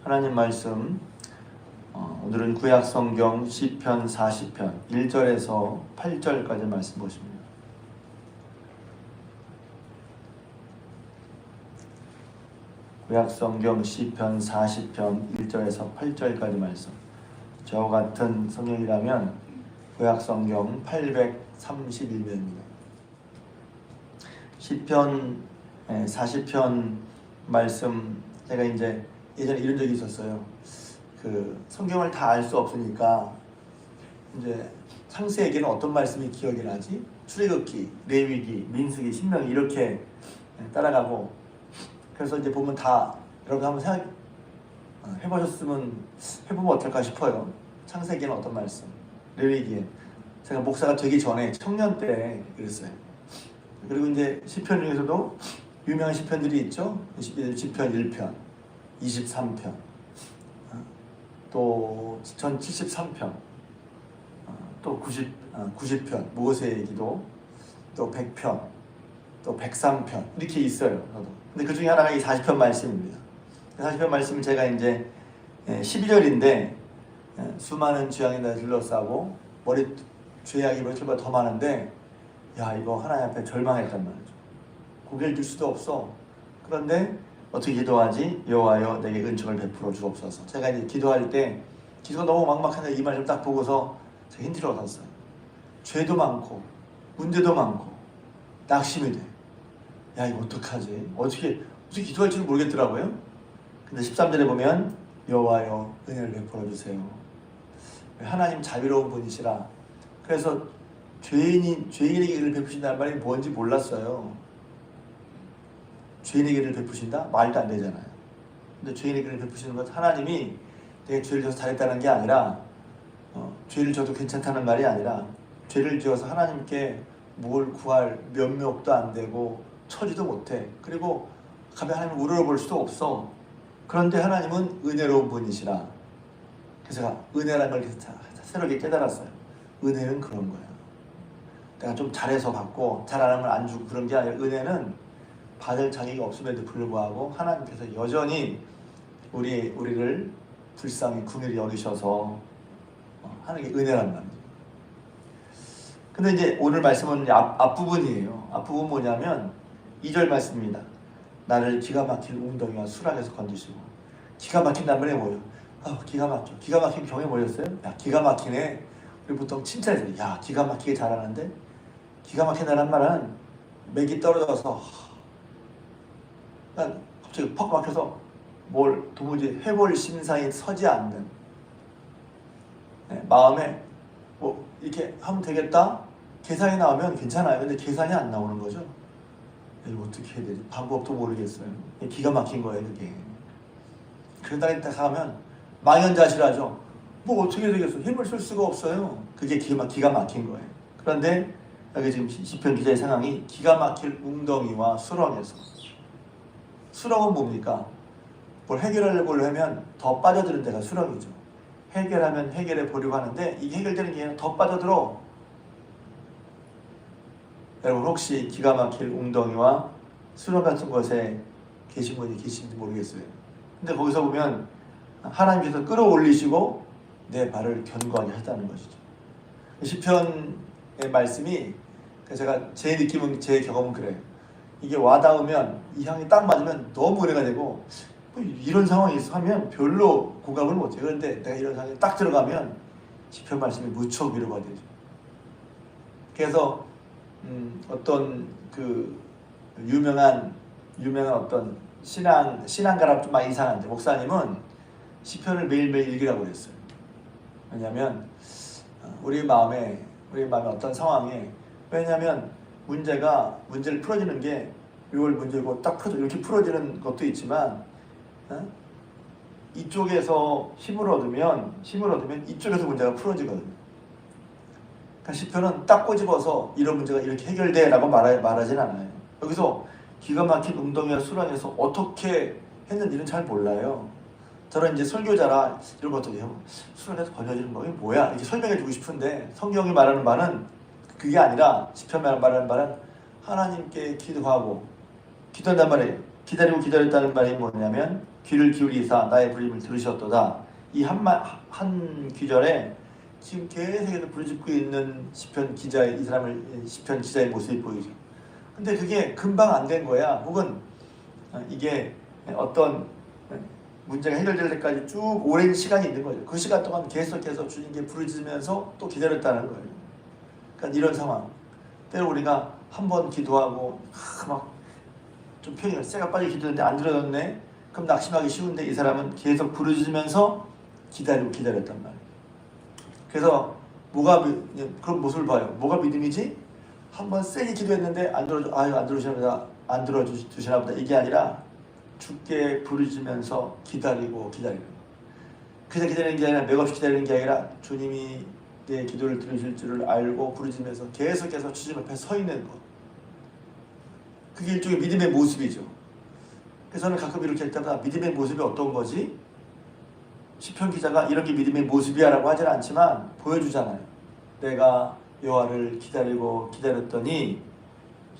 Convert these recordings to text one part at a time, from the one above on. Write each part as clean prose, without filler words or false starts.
하나님 말씀 오늘은 구약성경 시편 40편 1절에서 8절까지 말씀 보십니다. 구약성경 시편 40편 1절에서 8절까지 말씀. 저와 같은 성경이라면 구약성경 831면입니다. 시편 40편 말씀, 제가 이제 예전에 이런 적이 있었어요. 그 성경을 다 알 수 없으니까 이제 창세기에는 어떤 말씀이 기억이 나지? 출애굽기, 레위기, 민수기, 신명기 이렇게 따라가고, 그래서 이제 보면 다 여러분 한번 생각 해보면 어떨까 싶어요. 창세기에는 어떤 말씀, 레위기에 제가 목사가 되기 전에 청년 때 그랬어요. 그리고 이제 시편 중에서도 유명한 시편들이 있죠. 시편 1편, 23편, 또 전 73편, 또 90편, 모세의 기도, 또 100편, 또 103편 이렇게 있어요. 저도. 근데 그 중에 하나가 이 40편 말씀입니다. 40편 말씀은 제가 이제 12절인데 수많은 죄악이 나를 둘러싸고 죄악이 머리털보다 더 많은데, 야, 이거 하나님 앞에 절망했단 말이죠. 고개를 들 수도 없어. 그런데 어떻게 기도하지? 여호와여 내게 은총을 베풀어 주옵소서. 제가 이제 기도할 때 기도가 너무 막막한데 이 말씀 딱 보고서 제가 힌트를 얻었어요. 죄도 많고 문제도 많고 낙심이 돼. 야, 이거 어떡하지? 어떻게 기도할지는 모르겠더라고요. 근데 13절에 보면 여호와여 은혜를 베풀어 주세요. 하나님 자비로운 분이시라. 그래서 죄인에게 은혜를 베푸신다는 말이 뭔지 몰랐어요. 죄인에게 은혜를 베푸신다? 말도 안 되잖아요. 근데 죄인에게 은혜를 베푸시는 것, 하나님이 내가 죄를 져서 잘했다는 게 아니라 죄를 져도 괜찮다는 말이 아니라, 죄를 지어서 하나님께 뭘 구할 면목도 안 되고 처지도 못해. 그리고 가면 하나님을 우러러볼 수도 없어. 그런데 하나님은 은혜로운 분이시라. 그래서 제가 은혜라는 걸 새롭게 깨달았어요. 은혜는 그런 거예요. 내가 좀 잘해서 받고 잘 안 하면 안 주고 그런 게 아니라, 은혜는 받을 자격이 없음에도 불구하고 하나님께서 여전히 우리를 불쌍히 긍휼히 여기셔서 하는 게 은혜란 말이에요. 근데 이제 오늘 말씀은 앞부분이에요. 앞부분 뭐냐면 2절 말씀입니다. 나를 기가 막힌 웅덩이와 수락에서 건지시고. 기가 막힌다는 말이 뭐예요? 기가 막혀. 기가 막힌 경험이 뭐였어요? 야, 기가 막히네. 우리 보통 칭찬해요. 야, 기가 막히게 잘하는데? 기가 막힌다는 말은 맥이 떨어져서 갑자기 퍽 막혀서 뭘 도무지 해볼 심상이 서지 않는, 마음에 뭐 이렇게 하면 되겠다? 계산이 나오면 괜찮아요. 근데 계산이 안 나오는 거죠. 이거 어떻게 해야 되지? 방법도 모르겠어요. 기가 막힌 거예요, 그게. 그러다 딱 하면 망연자실하죠. 뭐 어떻게 되겠어? 힘을 쓸 수가 없어요. 그게 기가 막힌 거예요. 그런데 여기 지금 시편 기자의 상황이 기가 막힐 웅덩이와 수렁에서. 수렁은 뭡니까? 뭘 해결하려고 하면 더 빠져드는 데가 수렁이죠. 해결하면 해결해 보려고 하는데 이게 해결되는 게 아니라 더 빠져들어. 여러분 혹시 기가 막힐 웅덩이와 수렁 같은 곳에 계신 분이 계신지 모르겠어요. 근데 거기서 보면 하나님께서 끌어올리시고 내 발을 견고하게 하다는 것이죠. 시편의 말씀이, 제가 제 느낌은, 제 경험은 그래요. 이게 와닿으면, 이 향이 딱 맞으면 너무 은혜가 되고, 뭐 이런 상황이 있어 하면 별로 공감을 못해요. 그런데 내가 이런 상황에 딱 들어가면 시편 말씀이 무척 위로가 되죠. 그래서 어떤 그 유명한 어떤 신앙가람 좀 많이 이상한데, 목사님은 시편을 매일매일 읽으라고 그랬어요. 왜냐하면 우리 마음에 어떤 상황에, 왜냐하면 문제를 풀어지는 게 6월 문제고 딱 이렇게 풀어지는 것도 있지만, 이쪽에서 힘을 얻으면 이쪽에서 문제가 풀어지거든요. 그러니까 시편은 딱 꼬집어서 이런 문제가 이렇게 해결돼 라고 말하진 않아요. 여기서 기가 막힌 웅덩이와 수렁에서 어떻게 했는지는 잘 몰라요. 저는 이제 설교자라 이런 것도 수렁에서 건져지는 거 뭐야? 이렇게 설명해주고 싶은데, 성경이 말하는 바는 그게 아니라, 시편 말하는 바는 하나님께 기도하고, 기도한단 말이에요. 기다리고 기다렸다는 말이 뭐냐면 귀를 기울이사 나의 부름을 들으셨도다. 이 한 귀절에 지금 계속해서 부르짖고 있는 시편 기자의 이 사람을 시편 기자의 모습이 보이죠. 근데 그게 금방 안 된 거야. 혹은 이게 어떤 문제가 해결될 때까지 쭉 오랜 시간이 있는 거죠. 그 시간 동안 계속해서 주님께 부르짖으면서 또 기다렸다는 거예요. 그러니까 이런 상황. 때로 우리가 한 번 기도하고 막 좀 표현이 쇠가 빨리 기도했는데 안 들어졌네. 그럼 낙심하기 쉬운데 이 사람은 계속 부르짖으면서 기다리고 기다렸단 말이에요. 그래서 그런 모습을 봐요. 뭐가 믿음이지? 한번 세게 기도했는데 안 들어주시나 보다. 이게 아니라 주께 부르짖으면서 기다리고 기다리는 거예요. 그냥 기다리는 게 아니라 맥없이 기다리는 게 아니라 주님이 내 기도를 들으실 줄을 알고 부르짖으면서 계속해서 주님 앞에 서 있는 것. 그게 일종의 믿음의 모습이죠. 그래서 저는 가끔 이렇게 할 때마다 믿음의 모습이 어떤 거지? 시편 기자가 이런 게 믿음의 모습이야 라고 하진 않지만 보여주잖아요. 내가 여호와를 기다리고 기다렸더니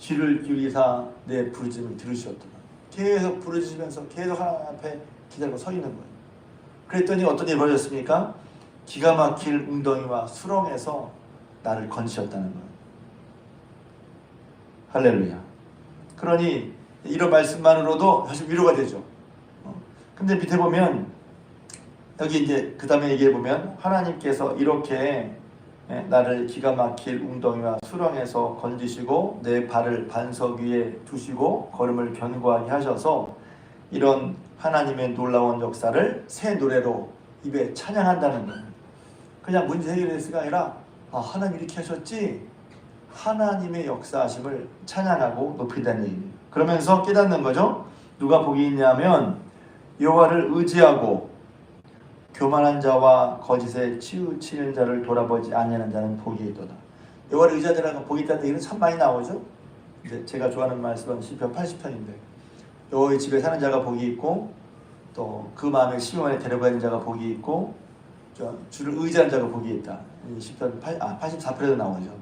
귀를 기울이사 내 부르짖음을 들으셨더라. 계속 부르짖으면서 계속 하나님 앞에 기다리고 서 있는 거예요. 그랬더니 어떤 일이 벌어졌습니까? 기가 막힐 웅덩이와 수렁에서 나를 건지셨다는 거예요. 할렐루야. 그러니 이런 말씀만으로도 사실 위로가 되죠. 근데 밑에 보면 여기 이제 그 다음에 얘기해 보면 하나님께서 이렇게 나를 기가 막힐 웅덩이와 수렁에서 건지시고 내 발을 반석 위에 두시고 걸음을 견고하게 하셔서 이런 하나님의 놀라운 역사를 새 노래로 입에 찬양한다는 거예요. 그냥 문제 해결했을가 아니라 하나님 이렇게 하셨지? 하나님의 역사하심을 찬양하고 높이다는 얘기입니다. 그러면서 깨닫는 거죠. 누가 복이 있냐면 여호와를 의지하고 교만한 자와 거짓에 치우치는 자를 돌아보지 아니하는 자는 복이 있도다. 여호와를 의지하는 자가 복이 있다는 얘기는 참 많이 나오죠. 이제 제가 좋아하는 말씀은 시편 80편인데 여호와의 집에 사는 자가 복이 있고 또 그 마음에 시온에 데려가는 자가 복이 있고 주를 의지하는 자가 복이 있다. 시편 84편에도 나오죠.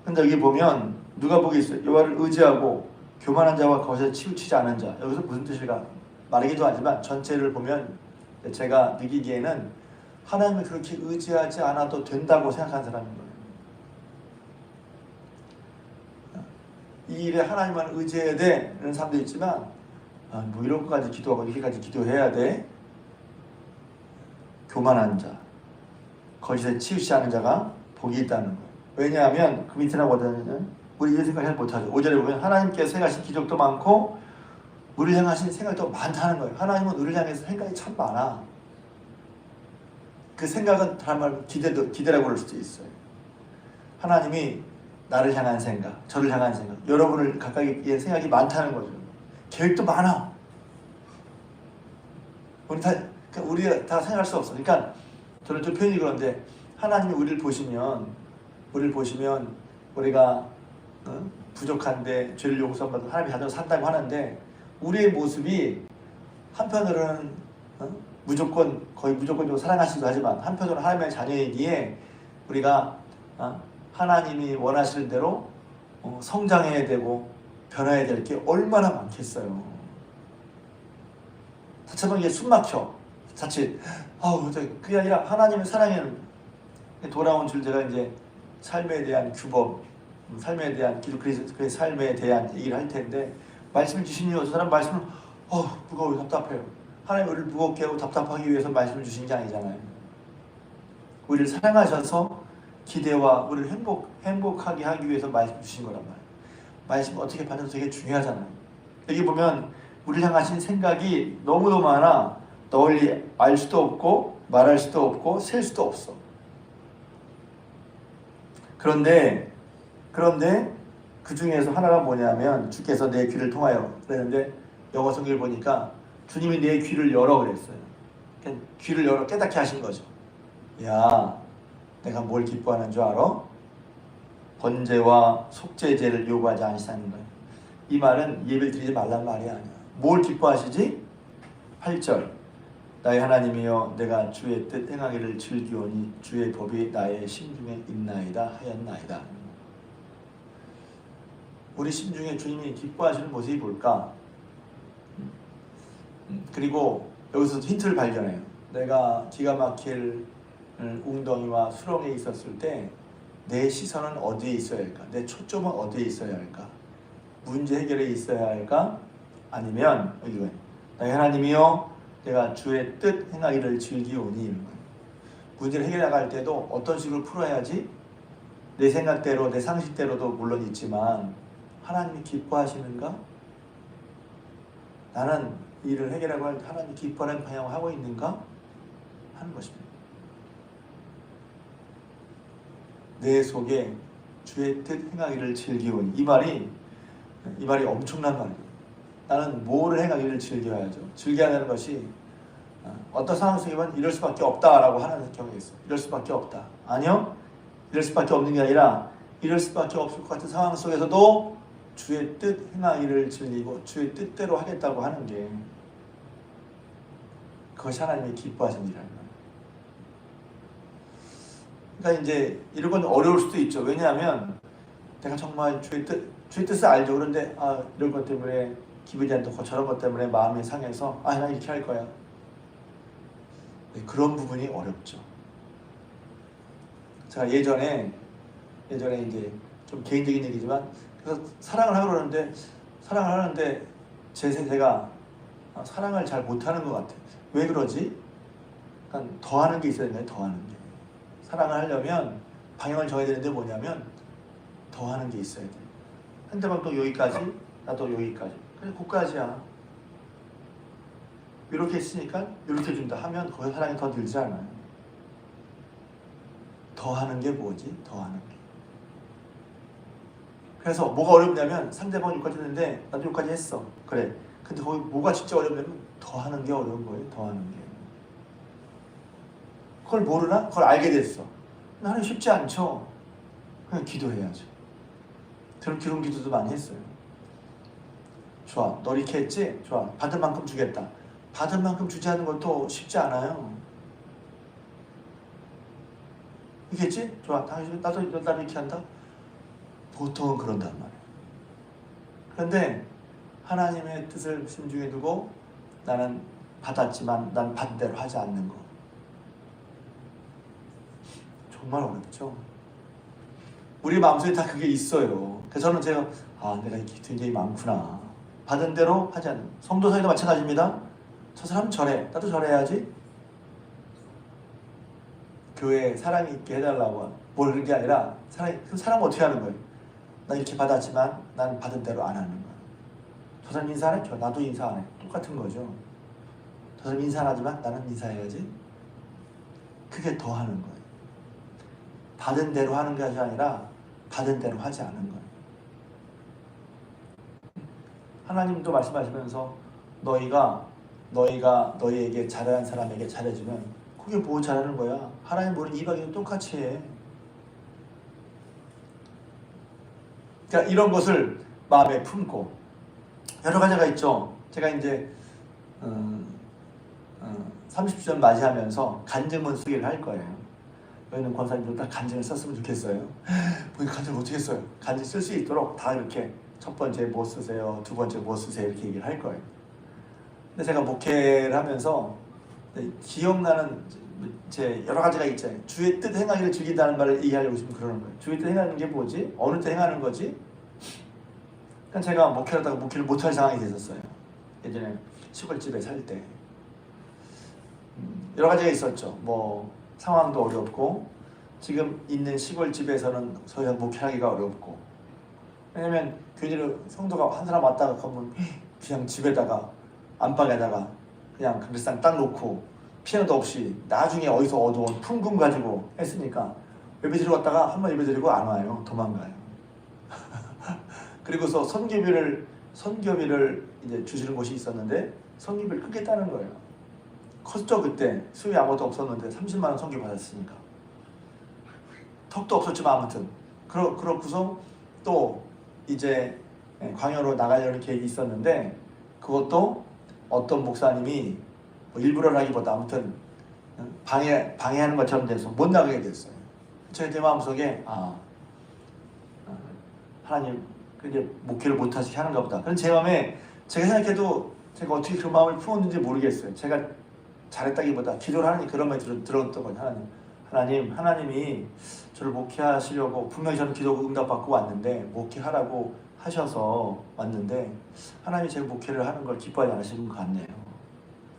근데 여기 보면 누가 복이 있어요? 여호와를 의지하고 교만한 자와 거짓에 치우치지 않은 자. 여기서 무슨 뜻일까? 말하기도 하지만 전체를 보면 제가 느끼기에는 하나님을 그렇게 의지하지 않아도 된다고 생각하는 사람인 거예요. 이 일에 하나님만 의지해야 돼 이런 사람도 있지만 뭐 이런 것까지 기도하고 이렇게까지 기도해야 돼. 교만한 자, 거짓에 치우치지 않은 자가 복이 있다는 거예요. 왜냐하면 그 밑에 나오거든요. 우리 이런 생각 잘 못하죠. 5절에 보면 하나님께서 행하신 기적도 많고 우리를 향하신 생각도 많다는 거예요. 하나님은 우리를 향해서 생각이 참 많아. 그 생각은 다른 말로 기대라고 그럴 수도 있어요. 하나님이 나를 향한 생각, 저를 향한 생각, 여러분을 각각의 생각이 많다는 거죠. 계획도 많아. 우리가 다 생각할 수 없어. 그러니까 저는 좀 표현이 그런데 하나님이 우리를 보시면 우리가 부족한데 죄를 용서받아도 하나님이 가지고 산다고 하는데 우리의 모습이 한편으로는 거의 무조건적으로 사랑하시기도 하지만 한편으로는 하나님의 자녀이기에 우리가 하나님이 원하시는 대로 성장해야 되고 변화해야 될 게 얼마나 많겠어요. 자칫하면 이게 숨 막혀. 그게 아니라 하나님의 사랑에는 돌아온 줄 제가 이제 삶에 대한 규범, 삶에 대한 기도 그리스도의 삶에 대한 얘기를 할 텐데 말씀을 주시니 저 사람 말씀을 무거워 답답해요. 하나님 우리를 무겁게 하고 답답하기 위해서 말씀을 주신 게 아니잖아요. 우리를 사랑하셔서 기대와 우리를 행복하게 하기 위해서 말씀 주신 거란 말이에요. 말씀 어떻게 받아도 되게 중요하잖아요. 여기 보면 우리를 향하신 생각이 너무너무 많아. 널리 알 수도 없고 말할 수도 없고 셀 수도 없어. 그런데 그 중에서 하나가 뭐냐면 주께서 내 귀를 통하여 그랬는데 영어 성경을 보니까 주님이 내 귀를 열어 그랬어요. 그러니까 귀를 열어 깨닫게 하신 거죠. 야, 내가 뭘 기뻐하는 줄 알아? 번제와 속죄제를 요구하지 않으시는 거예요. 이 말은 예배를 드리지 말란 말이 아니야. 뭘 기뻐하시지? 8절 나의 하나님이여 내가 주의 뜻 행하기를 즐기오니 주의 법이 나의 심중에 있나이다 하였나이다. 우리 심중에 주님이 기뻐하시는 모습이 뭘까? 그리고 여기서 힌트를 발견해요. 내가 기가 막힐 웅덩이와 수렁에 있었을 때 내 시선은 어디에 있어야 할까? 내 초점은 어디에 있어야 할까? 문제 해결에 있어야 할까? 아니면 여기 나의 하나님이여 내가 주의 뜻 행하기를 즐기오니 이런 거예요. 문제를 해결해 나갈 때도 어떤 식으로 풀어야지 내 생각대로 내 상식대로도 물론 있지만 하나님이 기뻐하시는가? 나는 일을 해결하고 할 때 하나님이 기뻐하는 방향을 하고 있는가? 하는 것입니다. 내 속에 주의 뜻 행하기를 즐기오니 이 말이 엄청난 말이에요. 나는 뭐를 행하기를 즐겨야죠. 즐겨야 하는 것이 어떤 상황 속에만 이럴 수밖에 없다라고 하는 경우가 있어요. 이럴 수밖에 없다. 아니요. 이럴 수밖에 없는 게 아니라 이럴 수밖에 없을 것 같은 상황 속에서도 주의 뜻 행하기를 즐기고 주의 뜻대로 하겠다고 하는 게 그것이 하나님이 기뻐하시는 일이라는 거예요. 그러니까 이제 이런 건 어려울 수도 있죠. 왜냐하면 내가 정말 주의 뜻을 알죠. 그런데 이런 것 때문에 기분이 안 좋고 저런 것 때문에 마음이 상해서 나 이렇게 할 거야. 네, 그런 부분이 어렵죠. 제가 예전에 이제 좀 개인적인 얘기지만 그래서 사랑을 하는데 제가 사랑을 잘 못하는 것 같아요. 왜 그러지? 그러니까 더 하는 게 있어야 되나요? 더 하는 게. 사랑을 하려면 방향을 정해야 되는데 뭐냐면 더 하는 게 있어야 돼. 상대방 또 여기까지, 나도 여기까지. 그래, 거기까지야. 이렇게 했으니까 이렇게 준다 하면 거기서 사랑이 더 늘지 않아요. 더 하는 게 뭐지? 더 하는 게. 그래서 뭐가 어렵냐면 상대방은 여기까지 했는데 나도 여기까지 했어. 그래. 근데 거기 뭐가 진짜 어렵냐면 더 하는 게 어려운 거예요. 더 하는 게. 그걸 모르나? 그걸 알게 됐어. 나는 쉽지 않죠. 그냥 기도해야죠. 그런 기도도 많이 했어요. 좋아. 너 이렇게 했지? 좋아. 받은 만큼 주겠다. 받은 만큼 주지 않는 것도 쉽지 않아요. 이겠지? 좋아. 당신 나도 이렇게 한다? 보통은 그런단 말이에요. 그런데 하나님의 뜻을 심중에 두고 나는 받았지만 난 받은 대로 하지 않는 거. 정말 어렵죠. 우리 마음속에 다 그게 있어요. 그래서 저는 제가 내가 이렇게 굉장히 많구나. 받은 대로 하지 않는. 성도 사이도 마찬가지입니다. 저 사람 저래. 나도 저래야지. 교회에 사랑이 있게 해달라고 뭘 그런 게 아니라 사람은 어떻게 하는 거예요? 나 이렇게 받았지만 난 받은 대로 안 하는 거예요. 저 사람 인사 안 해? 나도 인사 안 해. 똑같은 거죠. 저 사람 인사 안 하지만 나는 인사해야지. 그게 더 하는 거예요. 받은 대로 하는 것이 아니라 받은 대로 하지 않은 거예요. 하나님도 말씀하시면서 너희가 너희에게 잘한 사람에게 잘해주면 그게 뭐 잘하는 거야? 하나님 보는 이방인도 똑같이 해. 그러니까 이런 것을 마음에 품고 여러 가지가 있죠. 제가 이제 30주년 맞이하면서 간증문 쓰기를 할 거예요. 저희는 권사님도 딱 간증을 썼으면 좋겠어요. 간증을 어떻게 써요? 간증 쓸 수 있도록 다 이렇게 첫 번째 뭐 쓰세요, 두 번째 뭐 쓰세요 이렇게 얘기를 할 거예요. 근데 제가 목회를 하면서 기억나는 제 여러 가지가 있잖아요. 주의 뜻 행하기를 즐긴다는 말을 얘기하려고 지금 그러는 거예요. 주의 뜻 행하는 게 뭐지? 어느 때 행하는 거지? 그러니까 제가 목회를 하다가 목회를 못할 상황이 됐었어요. 예전에 시골집에 살 때 여러 가지가 있었죠. 뭐 상황도 어렵고 지금 있는 시골집에서는 서야 목회하기가 어렵고 왜냐면 교회를 성도가 한 사람 왔다가 가면 그냥 집에다가 안방에다가 그냥 그릇상 딱 놓고 피아노도 없이 나중에 어디서 얻어온 풍금 가지고 했으니까 예배 드리고 왔다가 한번 예배 드리고 안 와요. 도망가요. 그리고서 선교비를 이제 주시는 곳이 있었는데 선교비를 끊겠다는 거예요. 컸죠. 그때 수입이 아무것도 없었는데 30만 원 선교 받았으니까 턱도 없었지만 아무튼 그렇고서 또 이제 광야로 나가려는 계획이 있었는데 그것도 어떤 목사님이 뭐 일부러라기보다 아무튼 방해하는 것처럼 돼서 못 나가게 됐어요. 제 마음속에 하나님 이제 목회를 못하시게 하는가 보다. 그런 제 마음에 제가 생각해도 제가 어떻게 그 마음을 품었는지 모르겠어요. 제가 잘했다기보다 기도를 하나님 그런 말이 들었던 거예요. 하나님이 저를 목회하시려고 분명히 저는 기도 응답받고 왔는데 목회하라고 하셔서 왔는데 하나님이 제가 목회를 하는 걸 기뻐하지 않으시는 것 같네요.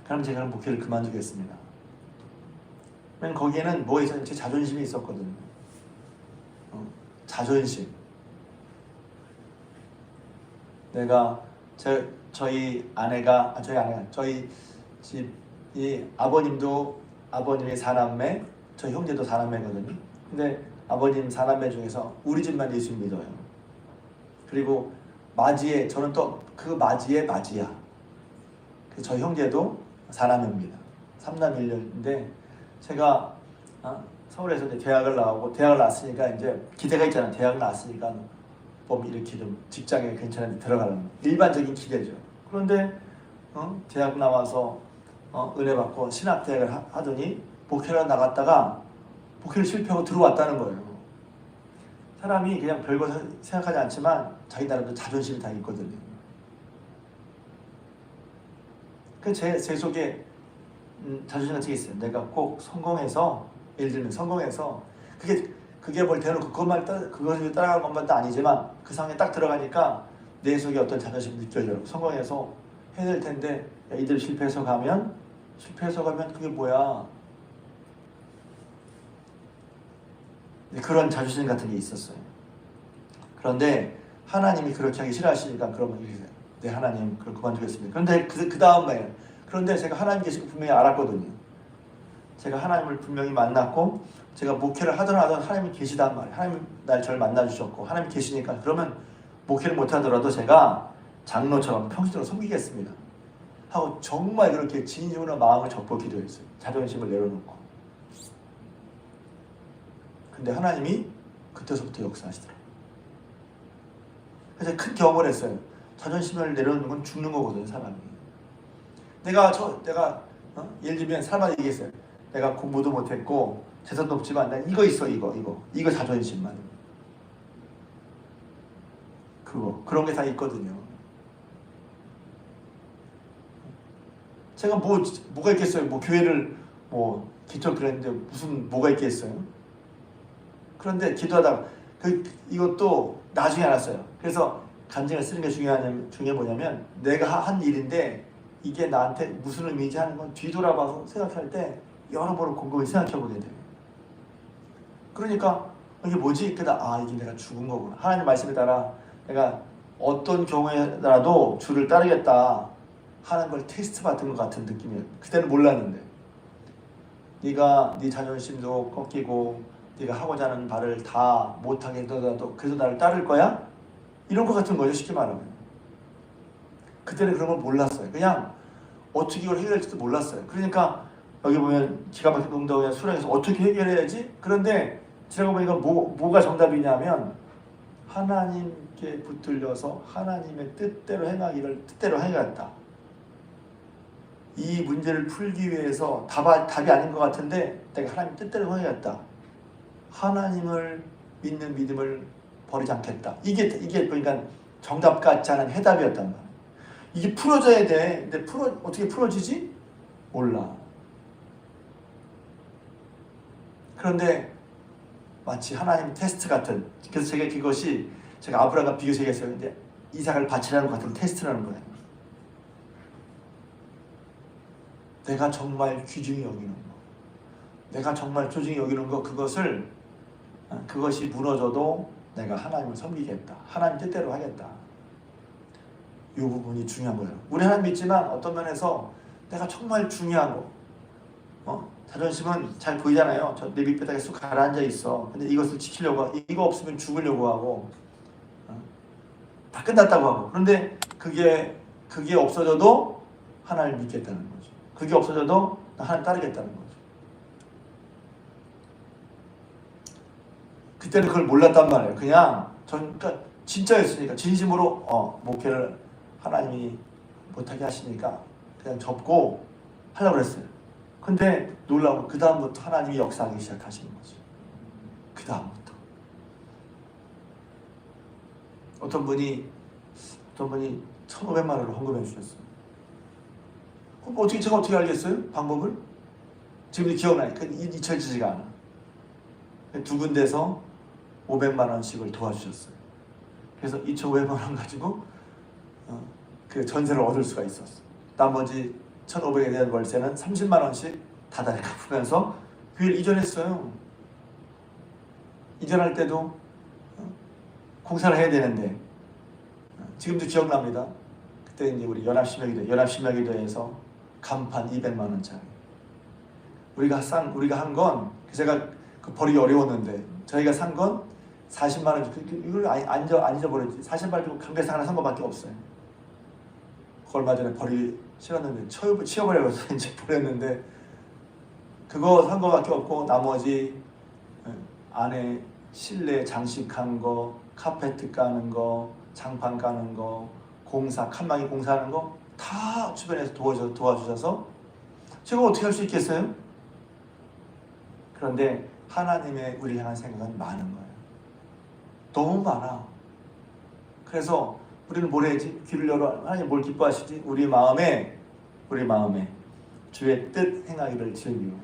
그럼 제가 목회를 그만두겠습니다. 왜냐면 거기에는 뭐가 있었냐면 제 자존심이 있었거든요. 자존심. 내가 저희 집이 아버님의 4남매, 저희 형제도 4남매거든요. 근데 아버님 4남매 중에서 우리 집만 예수 믿어요. 그리고 저는 또 그 맞이의 맞이야. 저희 형제도 4남매입니다. 3남 1녀인데 제가 서울에서 이제 대학을 나왔으니까 이제 기대가 있잖아요. 대학을 나왔으니까 이렇게 좀 직장에 괜찮은 데 들어가는 일반적인 기대죠. 그런데 대학 나와서 은혜 받고 신학대학을 하더니 목회를 나갔다가 목회를 실패하고 들어왔다는 거예요. 사람이 그냥 별거 생각하지 않지만 자기 나름대로 자존심이 다 있거든요. 제 속에 자존심 같은 게 있어요. 내가 꼭 성공해서, 예를 들면 성공해서 그게 뭘 대놓고 그것을 따라가는 것만도 아니지만 그 상황에 딱 들어가니까 내 속에 어떤 자존심이 느껴져요. 성공해서 해야 될 텐데 이들 실패해서 가면 그게 뭐야? 그런 자존심 같은 게 있었어요. 그런데 하나님이 그렇게 하기 싫어하시니까 그러면 네 하나님 그걸 그만두겠습니다. 그런데 그 다음 말이에요. 그런데 제가 하나님 계시고 분명히 알았거든요. 제가 하나님을 분명히 만났고 제가 목회를 하든 하나님이 계시단 말이에요. 하나님 저를 만나주셨고 하나님이 계시니까 그러면 목회를 못하더라도 제가 장로처럼 평신도로 섬기겠습니다 하고 정말 그렇게 진심으로 마음을 접고 기도했어요. 자존심을 내려놓고. 근데 하나님이 그때서부터 역사하시더라고요. 그래서 큰 경험을 했어요. 자존심을 내려놓는 건 죽는 거거든요, 사람이. 내가 예를 들면 사람한테 얘기했어요. 내가 공부도 못했고 재산도 없지만 난 이거 있어, 이거 자존심만. 그런 게 다 있거든요. 제가 뭐가 있겠어요? 교회를 기껏 그랬는데 뭐가 있겠어요? 그런데 기도하다가 이것도 나중에 알았어요. 그래서 간증을 쓰는 게 중요해 뭐냐면 내가 한 일인데 이게 나한테 무슨 의미인지 하는 건 뒤돌아봐서 생각할 때 여러 번을 곰곰이 생각해보게 돼요. 그러니까 이게 뭐지? 이게 내가 죽은 거구나. 하나님 말씀에 따라 내가 어떤 경우에라도 주를 따르겠다 하는 걸 테스트 받은 것 같은 느낌이에요. 그때는 몰랐는데 네가 네 자존심도 꺾이고 네가 하고자 하는 바를 다 못하게 되더라도 그래도 나를 따를 거야? 이런 것 같은 거죠, 쉽게 말하면. 그때는 그런 걸 몰랐어요. 그냥 어떻게 이걸 해결할지도 몰랐어요. 그러니까 여기 보면 기가 막힌 응답이나 수량에서 어떻게 해결해야지? 그런데 제가 보니까 뭐가 정답이냐면 하나님께 붙들려서 하나님의 뜻대로 행하겠다. 이 문제를 풀기 위해서 답이 아닌 것 같은데 내가 하나님 뜻대로 행하겠다. 하나님을 믿는 믿음을 버리지 않겠다. 이게 그러니까 정답 같지 않은 해답이었단 말이야. 이게 풀어져야 돼. 근데 어떻게 풀어지지? 몰라. 그런데 마치 하나님 테스트 같은. 그래서 제가 아브라함과 비교해서 얘기했어요. 근데 이삭을 바치라는 것 같은 테스트라는 거예요. 내가 정말 귀중히 여기는 거, 내가 정말 소중히 여기는 거, 그것이 무너져도 내가 하나님을 섬기겠다. 하나님 뜻대로 하겠다. 이 부분이 중요한 거예요. 우리 하나님 믿지만 어떤 면에서 내가 정말 중요한 거, 자존심은 잘 보이잖아요. 내 밑바닥에 쑥 가라앉아 있어. 근데 이것을 지키려고, 이거 없으면 죽으려고 하고, 다 끝났다고 하고. 그런데 그게 없어져도 하나님을 믿겠다는 거죠. 그게 없어져도 하나님 따르겠다는 거죠. 그때는 그걸 몰랐단 말이에요. 그러니까 진짜였으니까 진심으로 목회를 하나님이 못하게 하시니까 그냥 접고 하려고 그랬어요. 근데 놀라운 그 다음부터 하나님이 역사하기 시작하시는 거죠. 그 다음부터 어떤 분이 1,500만 원을 헌금해 주셨어요. 어떻게 제가 어떻게 알겠어요? 방법을? 지금도 기억나요. 잊혀지지가 않아. 두 군데서 500만 원씩을 도와주셨어요. 그래서 2,500만 원 가지고 그 전세를 얻을 수가 있었어. 나머지 1,500에 대한 월세는 30만 원씩 다달이 갚으면서 교회를 이전했어요. 이전할 때도 공사를 해야 되는데 지금도 기억납니다. 그때 이제 우리 연합신명기도에서 간판 200만 원짜리 우리가 한 건 제가 버리기 어려웠는데 저희가 산 건 40만 원. 이걸 안 잊어버렸지. 40만 원 주고 강배상 하나 산 것밖에 없어요. 얼마 전에 버리기 싫었는데 치워버려서 이제 버렸는데 그거 산 것밖에 없고 나머지 안에 실내 장식한 거, 카페트 까는 거, 장판 까는 거, 칸막이 공사하는 거 다 주변에서 도와주셔서 제가 어떻게 할 수 있겠어요? 그런데 하나님의 우리 향한 생각은 많은 거예요. 너무 많아. 그래서 우리는 뭘 해야지? 귀를 열어. 하나님 뭘 기뻐하시지? 우리 마음에 주의 뜻 행하기를 즐기고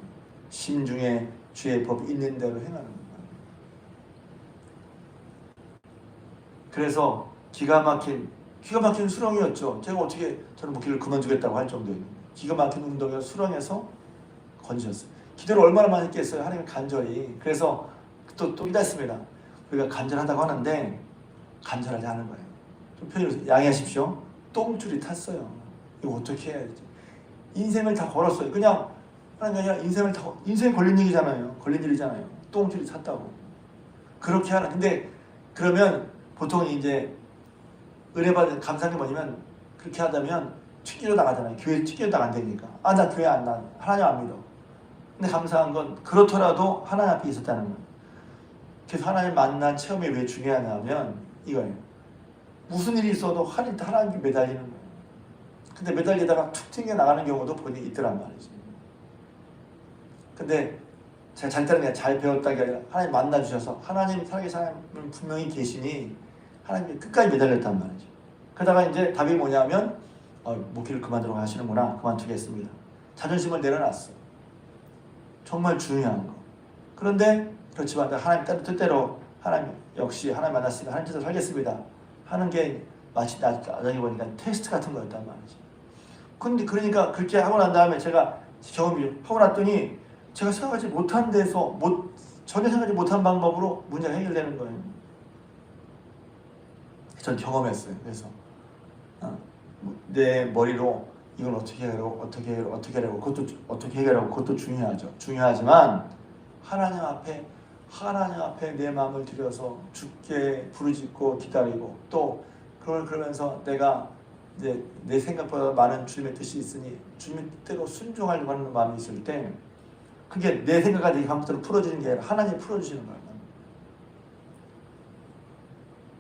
심중에 주의 법이 있는 대로 행하는 거예요. 그래서 기가 막힌 수렁이었죠. 제가 어떻게 저는 목회를 그만두겠다고 할 정도예요. 기가 막힌 운동이어 수렁에서 건지셨어요. 기도를 얼마나 많이 했겠어요. 하나님 간절히. 그래서 또 깨닫습니다. 우리가 간절하다고 하는데 간절하지 않은 거예요. 좀 편히 양해하십시오. 똥줄이 탔어요. 이거 어떻게 해야지? 인생을 다 걸었어요. 그냥 하는 게 아니라 인생에 걸린 얘기잖아요. 걸린 일이잖아요. 똥줄이 탔다고. 그렇게 하는. 근데 그러면 보통 이제 은혜 받은 감사한 게 뭐냐면 그렇게 하다면 튀겨 나가잖아요. 교회 튀겨 나간 되니까. 나 교회 안 나. 하나님 안 믿어. 근데 감사한 건 그렇더라도 하나님 앞에 있었다는 거예요. 그래서 하나님 만난 체험이 왜 중요하냐면 이거예요. 무슨 일이 있어도 하나님께 매달리는 거예요. 근데 매달리다가 툭 튕겨 나가는 경우도 본인이 있더란 말이지. 근데 제가 잘 배웠다는 게 아니라 하나님 만나주셔서 하나님 살아계신 하나님은 분명히 계시니 하나님께 끝까지 매달렸단 말이죠. 그러다가 이제 답이 뭐냐면 목회를 그만두라고 하시는구나. 그만두겠습니다. 자존심을 내려놨어. 정말 중요한 거. 그런데 그렇지만 하나님 뜻대로 하나님 역시 하나님 만났으면 하나님 뜻대로 살겠습니다 하는 게 마치 나중에 보니까 테스트 같은 거였단 말이지. 근데 그러니까 그렇게 하고 난 다음에 제가 경험이 하고 났더니 제가 생각하지 못한 데서 전혀 생각하지 못한 방법으로 문제가 해결되는 거예요. 전 경험했어요. 그래서 내 머리로 이걸 어떻게 해결하고 그것도 어떻게 해결하고 그것도 중요하죠. 중요하지만 하나님 앞에 내 마음을 들여서 주께 부르짖고 기다리고 또 그러면서 내가 이제 내 생각보다 많은 주님의 뜻이 있으니 주님의 뜻대로 순종하려고 하는 마음이 있을 때 그게 내 생각까지 한번으로 풀어지는 게 아니라 하나님이 풀어주시는 거예요.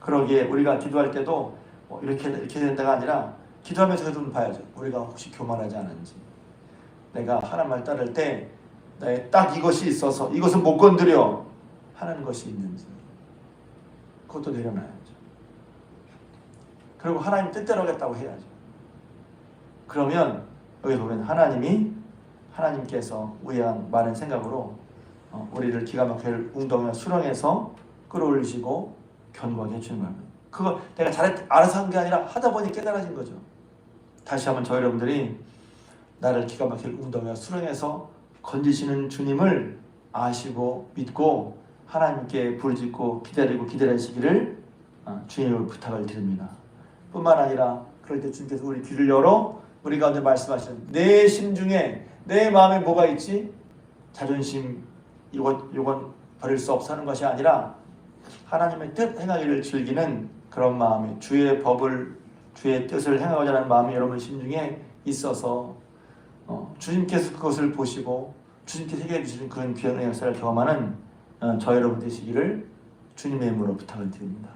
그러기에 우리가 기도할 때도 이렇게 된다가 아니라 기도하면서 좀 봐야죠. 우리가 혹시 교만하지 않은지. 내가 하나님 말 따를 때 나의 딱 이것이 있어서 이것은 못 건드려 하는 것이 있는지 그것도 내려놔야죠. 그리고 하나님 뜻대로 하겠다고 해야죠. 그러면 여기 보면 하나님께서 우리랑 많은 생각으로 우리를 기가 막힐 웅덩이와 수렁에서 끌어올리시고 견고하게 해주는 겁니다. 그거 내가 알아서 한 게 아니라 하다 보니 깨달아진 거죠. 다시 한번 저 여러분들이 나를 기가 막힐 웅덩이와 수렁에서 건지시는 주님을 아시고 믿고 하나님께 부르짖고 기다리시기를 주님을 부탁을 드립니다. 뿐만 아니라 그럴 때 주님께서 우리 귀를 열어 우리 가운데 말씀하시는 내 심중에 내 마음에 뭐가 있지? 자존심 이건 버릴 수 없어 하는 것이 아니라 하나님의 뜻 행하기를 즐기는 그런 마음이 주의 뜻을 행하고자 하는 마음이 여러분 심중에 있어서 주님께서 그것을 보시고 주님께서 해결해 주시는 그런 귀한 역사를 경험하는 저 여러분 되시기를 주님의 이름으로 부탁을 드립니다.